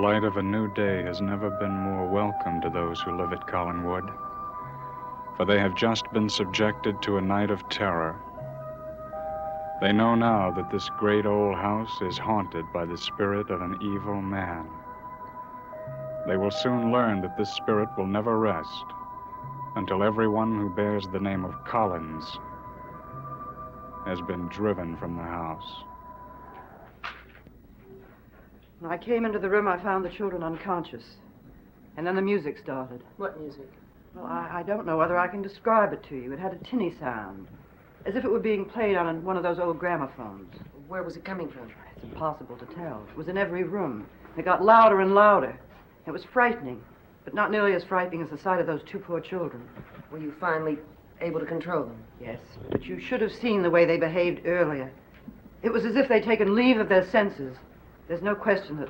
light of a new day has never been more welcome to those who live at Collinwood, for they have just been subjected to a night of terror. They know now that this great old house is haunted by the spirit of an evil man. They will soon learn that this spirit will never rest until everyone who bears the name of Collins has been driven from the house. When I came into the room, I found the children unconscious. And then the music started. What music? Well, I don't know whether I can describe it to you. It had a tinny sound, as if it were being played on one of those old gramophones. Where was it coming from? It's impossible to tell. It was in every room. It got louder and louder. It was frightening, but not nearly as frightening as the sight of those two poor children. Were you finally able to control them? Yes, but you should have seen the way they behaved earlier. It was as if they'd taken leave of their senses. There's no question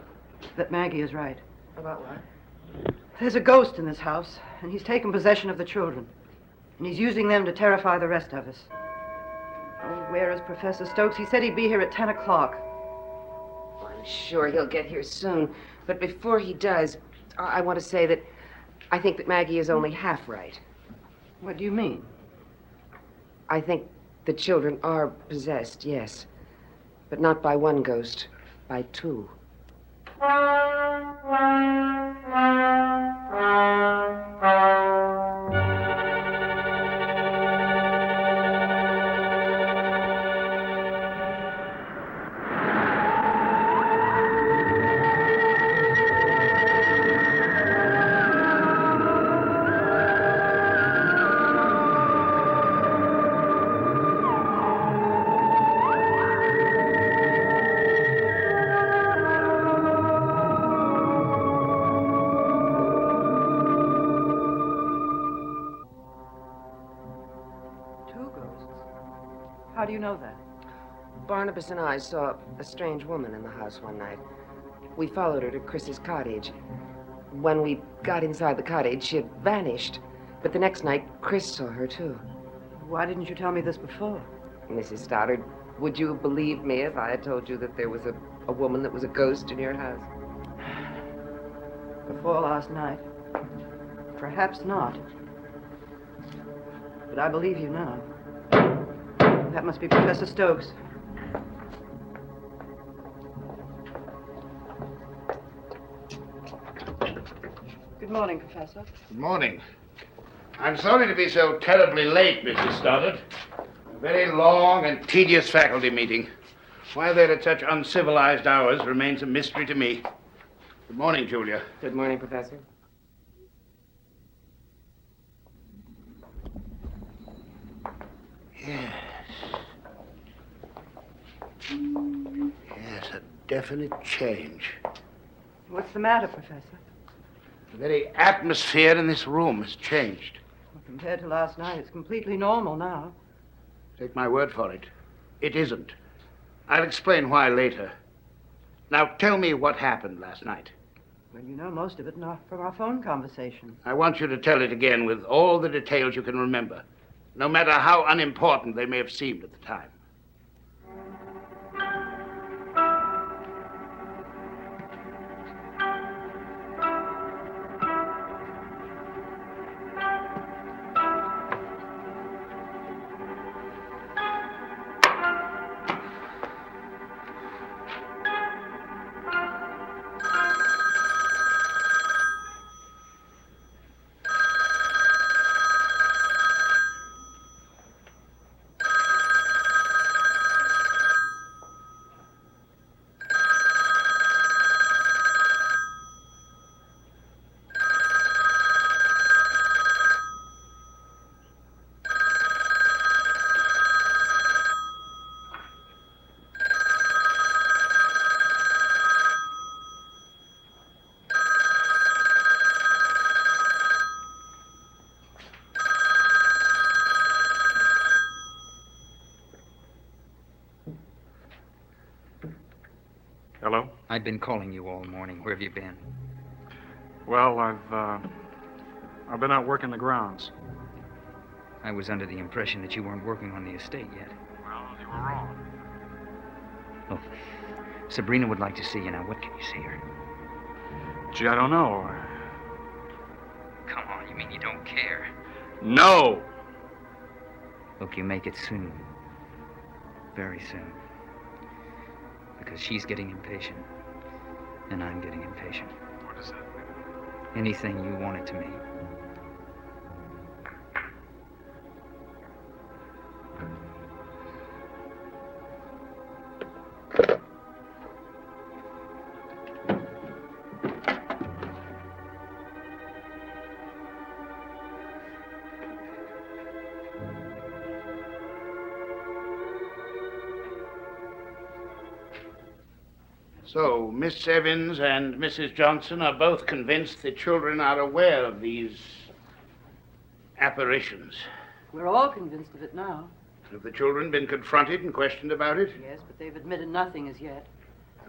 that Maggie is right. About what? There's a ghost in this house, and he's taken possession of the children. And he's using them to terrify the rest of us. Oh, where is Professor Stokes? He said he'd be here at 10 o'clock. Well, I'm sure he'll get here soon. But before he does, I want to say that I think that Maggie is only half right. What do you mean? I think the children are possessed, yes. But not by one ghost, by two. How do you know that? Barnabas and I saw a strange woman in the house one night. We followed her to Chris's cottage. When we got inside the cottage, she had vanished. But the next night, Chris saw her, too. Why didn't you tell me this before? Mrs. Stoddard, would you have believed me if I had told you that there was a woman that was a ghost in your house? Before last night. Perhaps not. But I believe you now. That must be Professor Stokes. Good morning, Professor. Good morning. I'm sorry to be so terribly late, Mrs. Stoddard. A very long and tedious faculty meeting. Why they're at such uncivilized hours remains a mystery to me. Good morning, Julia. Good morning, Professor. Yes. Yes, a definite change. What's the matter, Professor? The very atmosphere in this room has changed. Well, compared to last night, it's completely normal now. Take my word for it. It isn't. I'll explain why later. Now, tell me what happened last night. Well, you know most of it from our phone conversation. I want you to tell it again with all the details you can remember, no matter how unimportant they may have seemed at the time. Hello? I've been calling you all morning. Where have you been? Well, I've been out working the grounds. I was under the impression that you weren't working on the estate yet. Well, you were wrong. Oh, Sabrina would like to see you now. What can you say her? Gee, I don't know. Come on, you mean you don't care? No! Look, you make it soon. Very soon. Because she's getting impatient. And I'm getting impatient. What does that mean? Anything you want it to mean. So, Miss Evans and Mrs. Johnson are both convinced the children are aware of these apparitions. We're all convinced of it now. Have the children been confronted and questioned about it? Yes, but they've admitted nothing as yet.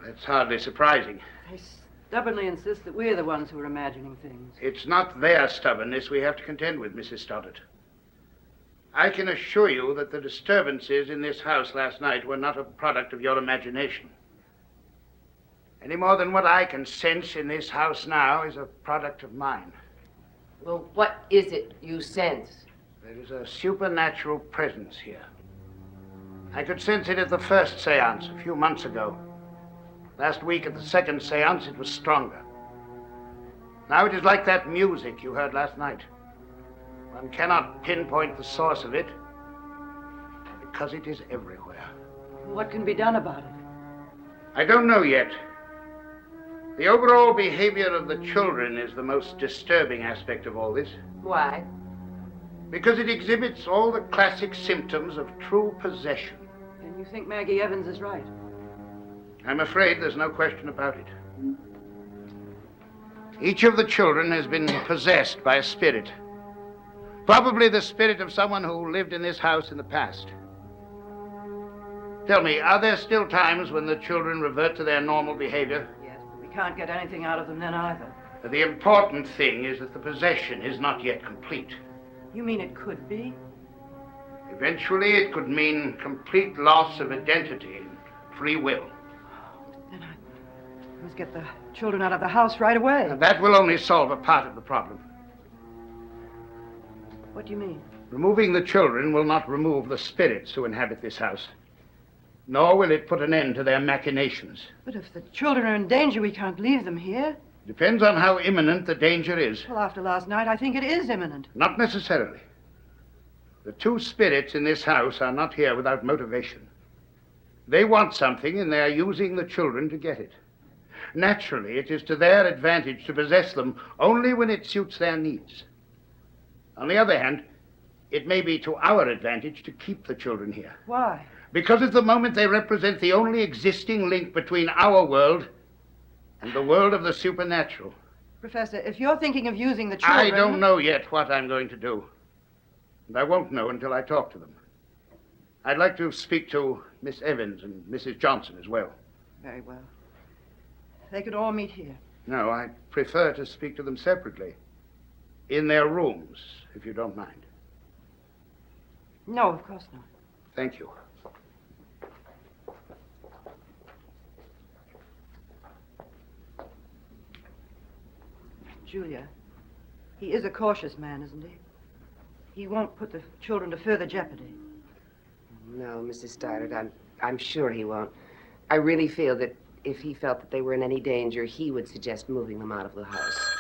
That's hardly surprising. They stubbornly insist that we're the ones who are imagining things. It's not their stubbornness we have to contend with, Mrs. Stoddard. I can assure you that the disturbances in this house last night were not a product of your imagination. Any more than what I can sense in this house now is a product of mine. Well, what is it you sense? There is a supernatural presence here. I could sense it at the first seance a few months ago. Last week at the second seance, it was stronger. Now it is like that music you heard last night. One cannot pinpoint the source of it because it is everywhere. What can be done about it? I don't know yet. The overall behavior of the children is the most disturbing aspect of all this. Why? Because it exhibits all the classic symptoms of true possession. And you think Maggie Evans is right? I'm afraid there's no question about it. Each of the children has been possessed by a spirit. Probably the spirit of someone who lived in this house in the past. Tell me, are there still times when the children revert to their normal behavior? Yes, but we can't get anything out of them then either. The important thing is that the possession is not yet complete. You mean it could be? Eventually, it could mean complete loss of identity and free will. Then I must get the children out of the house right away. And that will only solve a part of the problem. What do you mean? Removing the children will not remove the spirits who inhabit this house. Nor will it put an end to their machinations. But if the children are in danger, we can't leave them here. Depends on how imminent the danger is. Well, after last night, I think it is imminent. Not necessarily. The two spirits in this house are not here without motivation. They want something, and they are using the children to get it. Naturally, it is to their advantage to possess them only when it suits their needs. On the other hand, it may be to our advantage to keep the children here. Why? Because at the moment they represent the only existing link between our world and the world of the supernatural. Professor, if you're thinking of using the children... I don't know yet what I'm going to do. And I won't know until I talk to them. I'd like to speak to Miss Evans and Mrs. Johnson as well. Very well. They could all meet here. No, I prefer to speak to them separately. In their rooms, if you don't mind. No, of course not. Thank you. Julia, he is a cautious man, isn't he? He won't put the children to further jeopardy. No, Mrs. Stoddard, I'm sure he won't. I really feel that if he felt that they were in any danger, he would suggest moving them out of the house.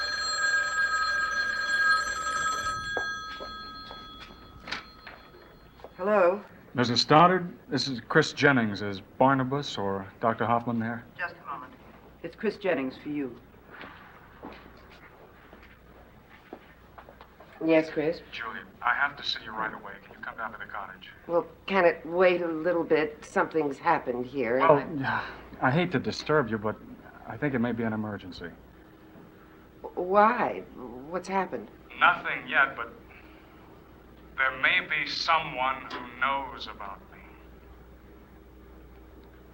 Hello? Mrs. Stoddard, this is Chris Jennings. Is Barnabas or Dr. Hoffman there? Just a moment. It's Chris Jennings for you. Yes, Chris? Julia, I have to see you right away. Can you come down to the cottage? Well, can it wait a little bit? Something's happened here. and Well, I- I hate to disturb you, but I think it may be an emergency. Why? What's happened? Nothing yet, but there may be someone who knows about me.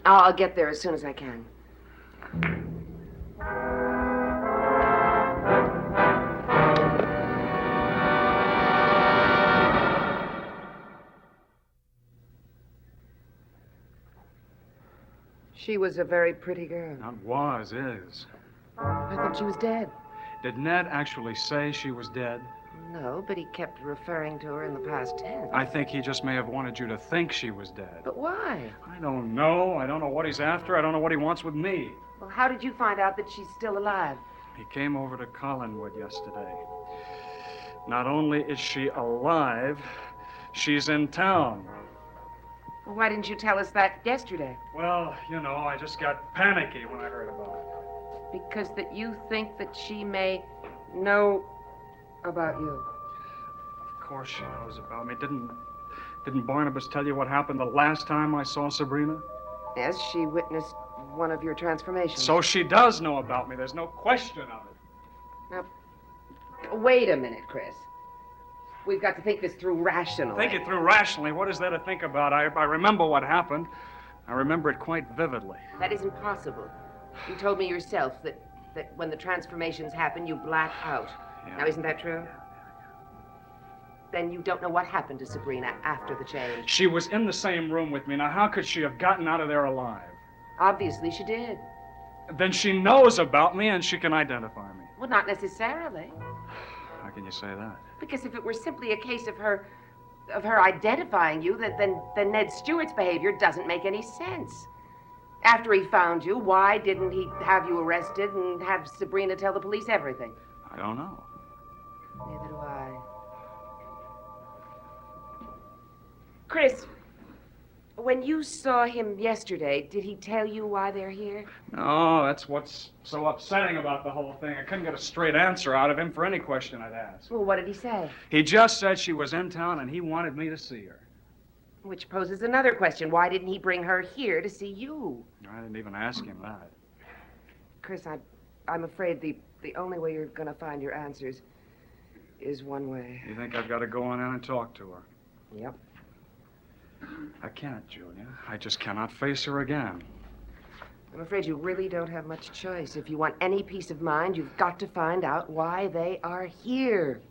I'll get there as soon as I can. She was a very pretty girl. Not was, is. I thought she was dead. Did Ned actually say she was dead? No, but he kept referring to her in the past tense. I think he just may have wanted you to think she was dead. But why? I don't know. I don't know what he's after. I don't know what he wants with me. Well, how did you find out that she's still alive? He came over to Collinwood yesterday. Not only is she alive, she's in town. Well, why didn't you tell us that yesterday? Well, you know, I just got panicky when I heard about it. Because that you think that she may know about you. Of course she knows about me. Didn't Barnabas tell you what happened the last time I saw Sabrina? Yes, she witnessed one of your transformations. So she does know about me. There's no question of it. Now, wait a minute, Chris. We've got to think this through rationally. Think it through rationally. What is there to think about? I remember what happened. I remember it quite vividly. That isn't possible. You told me yourself that when the transformations happen, you black out. Yeah. Now, isn't that true? Then you don't know what happened to Sabrina after the change. She was in the same room with me. Now, how could she have gotten out of there alive? Obviously, she did. Then she knows about me and she can identify me. Well, not necessarily. How can you say that? Because if it were simply a case of her identifying you, then Ned Stewart's behavior doesn't make any sense. After he found you, why didn't he have you arrested and have Sabrina tell the police everything? I don't know. Neither do I. Chris, when you saw him yesterday, did he tell you why they're here? No, that's what's so upsetting about the whole thing. I couldn't get a straight answer out of him for any question I'd ask. Well, what did he say? He just said she was in town and he wanted me to see her. Which poses another question. Why didn't he bring her here to see you? I didn't even ask him that. Chris, I'm afraid the only way you're going to find your answers is one way. You think I've got to go on in and talk to her? Yep. I can't, Julia. I just cannot face her again. I'm afraid you really don't have much choice. If you want any peace of mind, you've got to find out why they are here.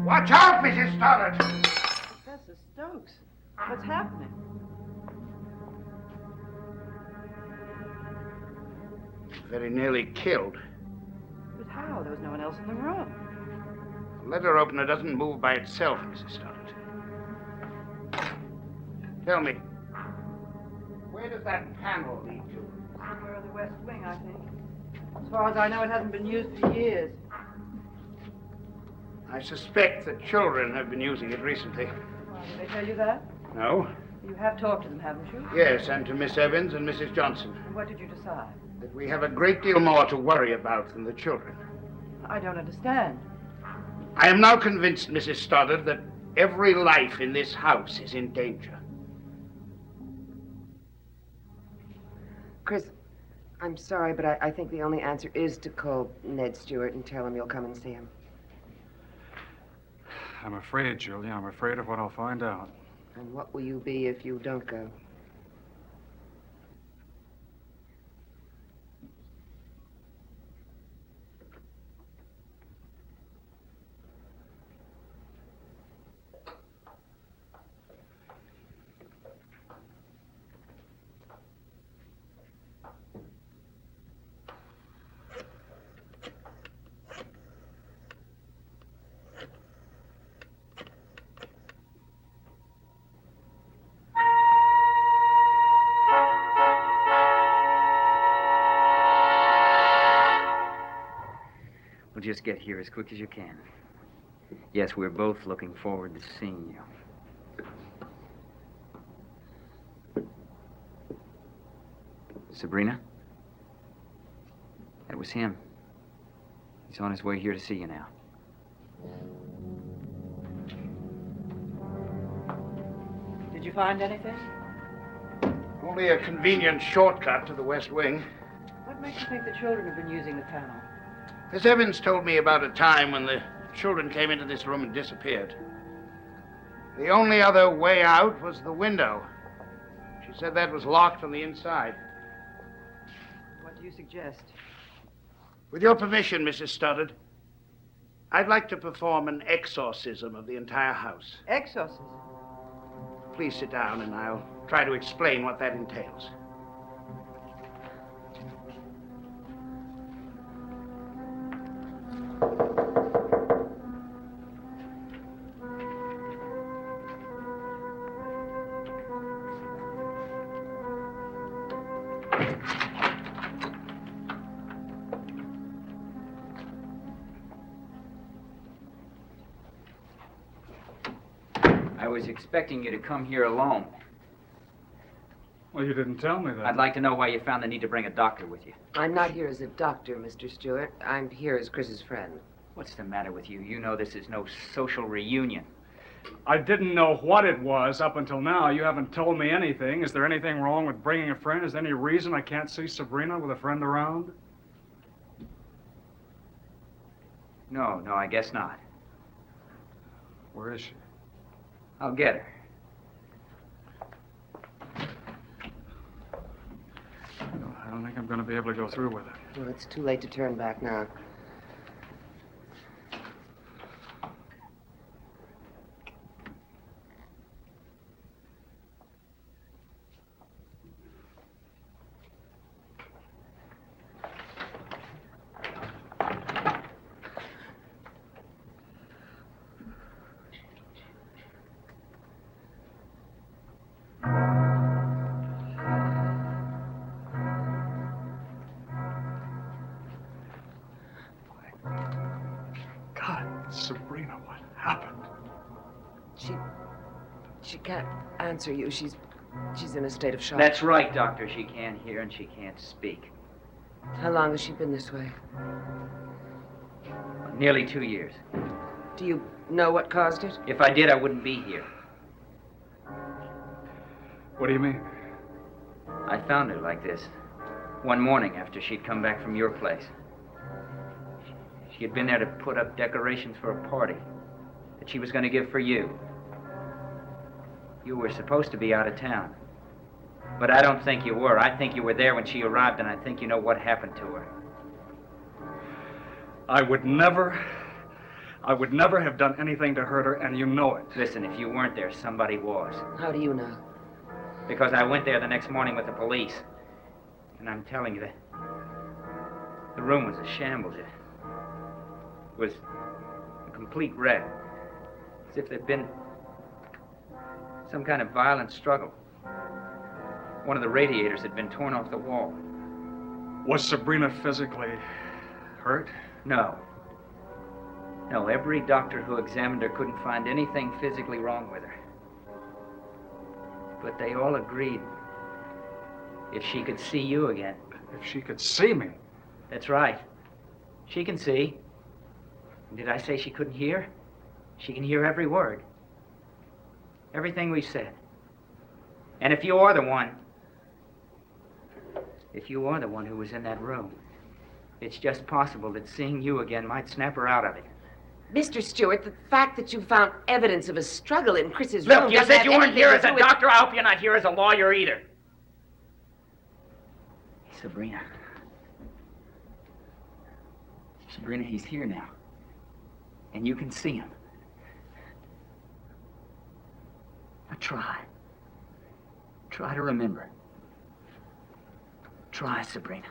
Watch out, Mrs. Stoddard! Professor Stokes, what's happening? Very nearly killed. But how? There was no one else in the room. The letter opener doesn't move by itself, Mrs. Stoddard. Tell me, where does that panel lead to? Somewhere in the West Wing, I think. As far as I know, it hasn't been used for years. I suspect that children have been using it recently. Why, did they tell you that? No? You have talked to them, haven't you? Yes, and to Miss Evans and Mrs. Johnson. And what did you decide? That we have a great deal more to worry about than the children. I don't understand. I am now convinced, Mrs. Stoddard, that every life in this house is in danger. Chris, I'm sorry, but I think the only answer is to call Ned Stewart and tell him you'll come and see him. I'm afraid, Julia. I'm afraid of what I'll find out. And what will you be if you don't go? Well, just get here as quick as you can. Yes, we're both looking forward to seeing you. Sabrina? That was him. He's on his way here to see you now. Did you find anything? Only a convenient shortcut to the West Wing. What makes you think the children have been using the panel? Miss Evans told me about a time when the children came into this room and disappeared. The only other way out was the window. She said that was locked on the inside. What do you suggest? With your permission, Mrs. Stoddard, I'd like to perform an exorcism of the entire house. Exorcism? Please sit down and I'll try to explain what that entails. I was expecting you to come here alone. Well, you didn't tell me that. I'd like to know why you found the need to bring a doctor with you. I'm not here as a doctor, Mr. Stewart. I'm here as Chris's friend. What's the matter with you? You know this is no social reunion. I didn't know what it was up until now. You haven't told me anything. Is there anything wrong with bringing a friend? Is there any reason I can't see Sabrina with a friend around? No, I guess not. Where is she? I'll get her. I don't think I'm going to be able to go through with it. Well, it's too late to turn back now. Sabrina, what happened? She can't answer you. She's in a state of shock. That's right, Doctor. She can't hear and she can't speak. How long has she been this way? Nearly 2 years. Do you know what caused it? If I did, I wouldn't be here. What do you mean? I found her like this one morning after she'd come back from your place. She had been there to put up decorations for a party that she was going to give for you. You were supposed to be out of town. But I don't think you were. I think you were there when she arrived, and I think you know what happened to her. I would never have done anything to hurt her, and you know it. Listen, if you weren't there, somebody was. How do you know? Because I went there the next morning with the police. And I'm telling you that the room was a shambles. It was a complete wreck. As if there'd been some kind of violent struggle. One of the radiators had been torn off the wall. Was Sabrina physically hurt? No. No, every doctor who examined her couldn't find anything physically wrong with her. But they all agreed if she could see you again. If she could see me. That's right. She can see. Did I say she couldn't hear? She can hear every word. Everything we said. And if you are the one who was in that room, it's just possible that seeing you again might snap her out of it. Mr. Stewart, the fact that you found evidence of a struggle in Chris's room... Look, you said you weren't here as a doctor. I hope you're not here as a lawyer either. Sabrina. Sabrina, he's here now. And you can see him. Now try. Try to remember. Try, Sabrina.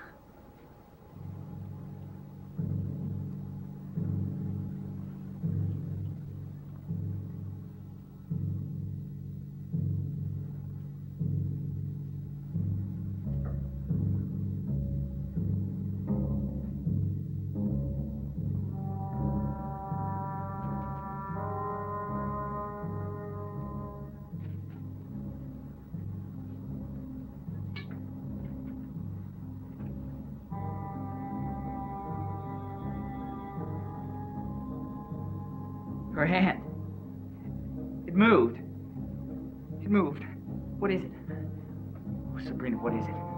Her hand. It moved. It moved. What is it? Oh, Sabrina, what is it?